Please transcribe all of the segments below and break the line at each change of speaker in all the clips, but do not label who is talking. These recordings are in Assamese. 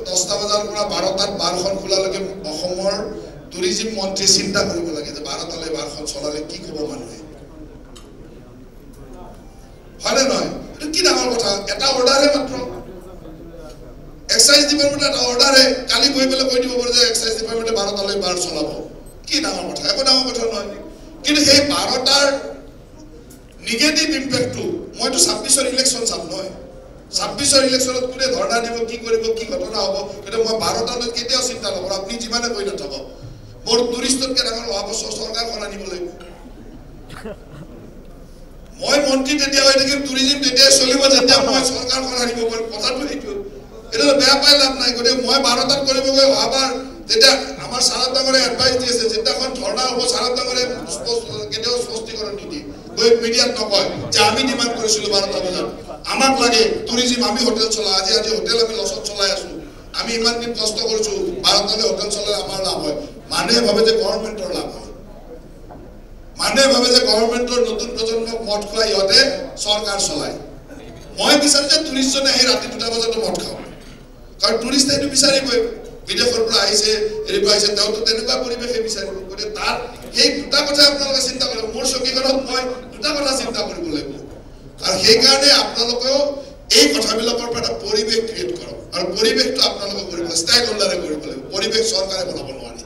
10টা বজাৰ পৰা 12টাত বাৰখন খোলালৈকে অসমৰ টুৰিজিম মন্ত্ৰী চিন্তা কৰিব লাগে যে 12টালৈ বাৰখন চলালে কি ক'ব মানুহে হয়নে নহয় এইটো কি ডাঙৰ কথা এটা অৰ্ডাৰহে মাত্ৰ এক্সাইজ ডিপাৰ্টমেণ্ট এটা অৰ্ডাৰহে কালি গৈ পেলাই কৈ দিব পাৰে যে এক্সাইজ ডিপাৰ্টমেণ্টে 12টালৈ বাৰ চলাব কি ডাঙৰ কথা একো ডাঙৰ কথা নহয় কিন্তু সেই 12টাৰ নিগেটিভ ইম্পেক্টটো মইতো 26ৰ ইলেকশ্যন চাম নহয় 26ৰ ইলেকশ্যনত কোনে ধৰ্ণা দিব কি কৰিব কি ঘটনা হ'ব কিন্তু মই 12টালৈ কেতিয়াও চিন্তা নকৰোঁ আপুনি যিমানে কৈ নাথাকক মোৰ টুৰিষ্টতকৈ ডাঙৰ অৱস্থা চৰকাৰখন আনিব লাগিব মই মন্ত্ৰী তেতিয়া হৈ থাকিম টুৰিজিম তেতিয়া চলিব যেতিয়া মই চৰকাৰখন আনিব পাৰিম কথাটো সেইটো এটা বেয়া পাই লাভ নাই গতিকে মই 12টাত কৰিবগৈ অহাবাৰ তেতিয়া আমাৰ চাৰাত ডাঙৰে এডভাইচ দি আছে যেতিয়াখন ধৰ্ণা হ'ব চাৰাত ডাঙৰে কেতিয়াও স্পষ্টীকৰণ নিদিয়ে গৈ মিডিয়াত নকয় যে আমি ডিমাণ্ড কৰিছিলোঁ 12টা বজাত আমাক লাগে টুৰিজিম আমি হোটেল চলা আজি হোটেল আমি লছত চলাই আছো আমি ইমান দিন কষ্ট কৰিছো 12টালৈ হোটেল চলালে আমাৰ লাভ হয় মানুহে ভাবে যে গভৰ্ণমেণ্টৰ লাভ হয় মানুহে ভাবে যে গভৰ্ণমেণ্টৰ নতুন প্ৰজন্মক মদ খুৱাই ইহঁতে চৰকাৰ চলায় মই বিচাৰো যে টুৰিষ্টজনে আহি ৰাতি 2টা বজাতো মদ খাওক কাৰণ টুৰিষ্ট এইটো বিচাৰিবই বিদেশৰ পৰা আহিছে এৰিব আহিছে তেওঁতো তেনেকুৱা পৰিৱেশে বিচাৰিব গতিকে তাৰ সেই দুটা কথা আপোনালোকে চিন্তা কৰিব মোৰ চকীখনত মই দুটা কথা চিন্তা কৰিব লাগিব আৰু সেইকাৰণে আপোনালোকেও এই কথাবিলাকৰ পৰা এটা পৰিৱেশ ক্ৰিয়েট কৰক আৰু পৰিৱেশটো আপোনালোকে কৰিব ষ্টেক হোল্ডাৰে কৰিব লাগিব পৰিৱেশ চৰকাৰে বনাব নোৱাৰে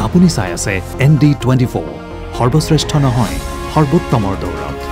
আপুনি চাই আছে ND24 সৰ্বশ্ৰেষ্ঠ নহয় সৰ্বোত্তমৰ দৌৰ